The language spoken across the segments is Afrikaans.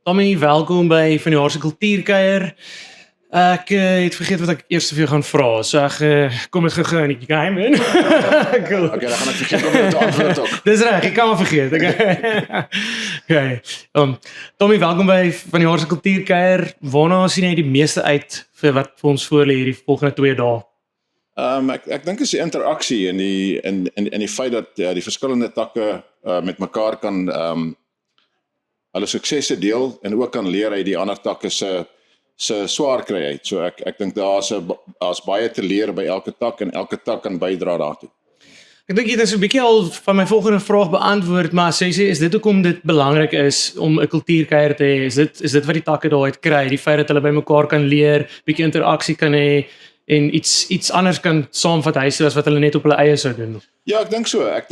Tommy, welkom by van die jaar se kultuurkuier. Ek het vergeet wat ek eers vir jou gaan vra. So ek kom dit gou in die geheim in. Cool. Okay, dan gaan ek vergeet om jou te antwoord ook. Dis reg, ek kan maar vergeet. Okay. Okay. Tommy, welkom by van die jaar se kultuurkuier. Waarna sien jy die meeste uit vir wat vir ons voorlê hierdie volgende 2 dae? Ek dink is die interaksie en die feit dat die verskillende takke met mekaar kan hulle suksesse deel en ook kan leer uit die ander takke se swaar kry uit. So ek dink daar's baie te leer by elke tak en elke tak kan bydra daartoe. Ek dink dit is 'n bietjie al van my volgende vraag beantwoord, maar sê is dit hoekom dit belangrik is om 'n kultuurkuier te hê? Is dit wat die takke daaruit kry, die feit dat hulle by mekaar kan leer, bietjie interaksie kan hê en iets anders kan saamvat huis as wat hulle net op hulle eie sou doen. Ja, ek dink so. Ek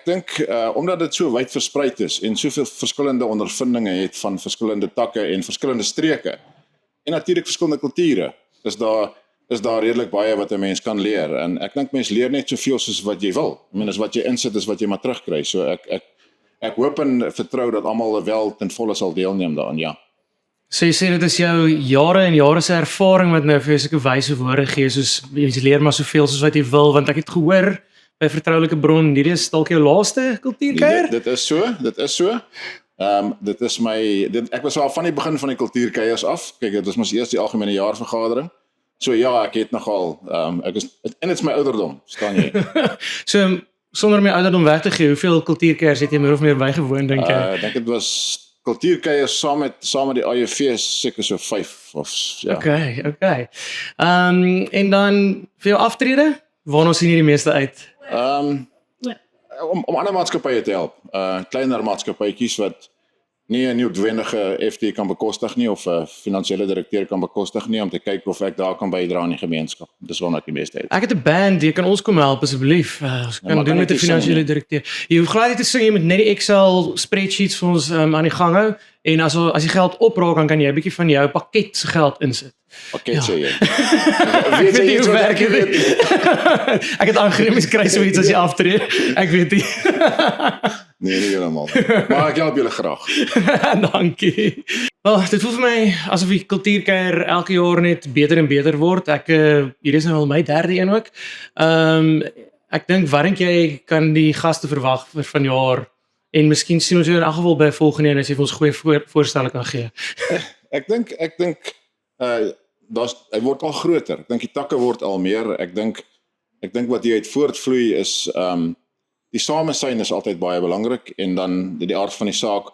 dink omdat dit so wyd versprei is en soveel verskillende ondervindinge het van verskillende takke en verskillende streke en natuurlik verskillende kulture, is daar redelik baie wat 'n mens kan leer en ek dink mens leer net soveel soos wat jy wil. Ek meen as wat jy insit is wat jy maar terugkry. So ek hoop en vertrou dat almal wel ten volle sal deelneem daaraan, ja. So jy sê dit is jou jare en jare se ervaring wat nou vir jou sulke wyse woorde gee, soos jy leer maar soveel soos wat jy wil, want ek het gehoor by vertroulike bron, hierdie is dalk jou laaste kultuurkuier? Dit is so. Ek was al van die begin van die kultuurkuiers af. Kyk, dit was mos eers die algemene jaarvergadering. So ja, ek het nogal en dit is my ouderdom, staan jy. So sonder my ouderdom weg te gee, hoeveel kultuurkuiers het jy meer of meer bygewoon dink jy? Ek dink dit was kultuurkuiers saam met die AJV seker so 5 of ja. Okay. En dan vir jou aftrede, waarna sien jy die meeste uit? Om ander maatskappye te help. Kleiner maatskappytjies wat nie 'n noodwendige FD kan bekostig nie of 'n finansiële direkteur kan bekostig nie, om te kyk of ek daar kan bydra aan die gemeenskap. Dis waarna ek die meeste uit. Ek het 'n band, jy kan ons kom help asseblief. Ons kan doen met 'n finansiële direkteur. Jy hoef glad nie te sing, jy moet net die Excel spreadsheets vir ons aan die gang hou en as jy geld opraak, dan kan jy 'n bietjie van jou pakket se geld insit. Pakket sê jy. Weet jy hoe werk dit? Ek het aangeneem jy kry so iets as jy aftree. Ek weet nie. Nee, nie helemaal. Maar ek help julle graag. Dankie. Wel, dit voel vir my asof die kultuurkuier elke jaar net beter en beter word. Hier is nou al my 3de een ook. Ek dink wat dink jy kan die gaste verwag vir vanjaar en miskien sien ons jou in elk geval by volgende een as jy vir ons goeie voorstelle kan gee. Ek dink hy word al groter. Ek dink die takke word al meer. Ek dink wat hieruit voortvloei is die samesyn is altyd baie belangrik en dan die aard van die saak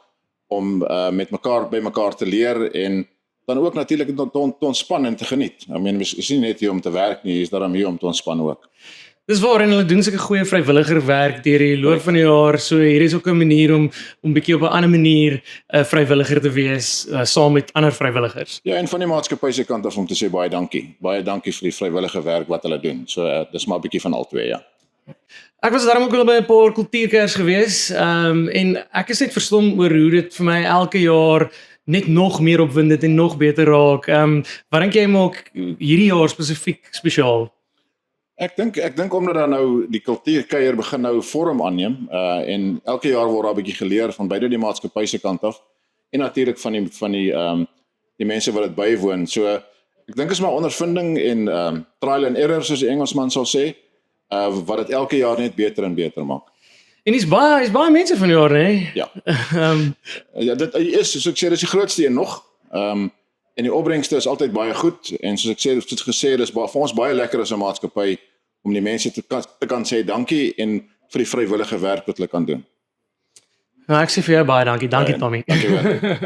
om by mekaar te leer en dan ook natuurlik te ontspan en te geniet. I mean, is nie net hier om te werk nie, is daarom hier om te ontspan ook. Dis waar en hulle doen sulke goeie vrywilligerwerk deur die loop van die jaar. So hier is ook 'n manier om bietjie op 'n ander manier 'n vrywilliger te wees saam met ander vrywilligers. Ja, en van die maatskappy se kant af om te sê baie dankie. Baie dankie vir die vrywillige werk wat hulle doen. So dis maar 'n bietjie van albei, ja. Ek was daarom ook wel by 'n paar kultuurkuiers gewees, en ek is net verstom oor hoe dit vir my elke jaar net nog meer opwindend en nog beter raak. Wat dink jy maak hierdie jaar spesifiek spesiaal? Ek dink omdat daar nou die kultuurkuier begin nou vorm aanneem en elke jaar word daar 'n bietjie geleer van beide die maatskappy se kant af en natuurlik van die mense wat dit bywoon. So ek dink is my ondervinding en trial and error soos die Engelsman sal sê, wat dit elke jaar net beter en beter maak. En is baie mense van die jaar, né? Ja. Ja, dit is soos ek sê, dis die grootste een nog. En die opbrengste is altyd baie goed en soos ek sê, soos gesê, dis vir ons baie lekker as 'n maatskappy om die mense te kan sê dankie en vir die vrywillige werk wat hulle kan doen. Nou, ek sê vir jou baie dankie. Dankie Tommy. Dankie wel.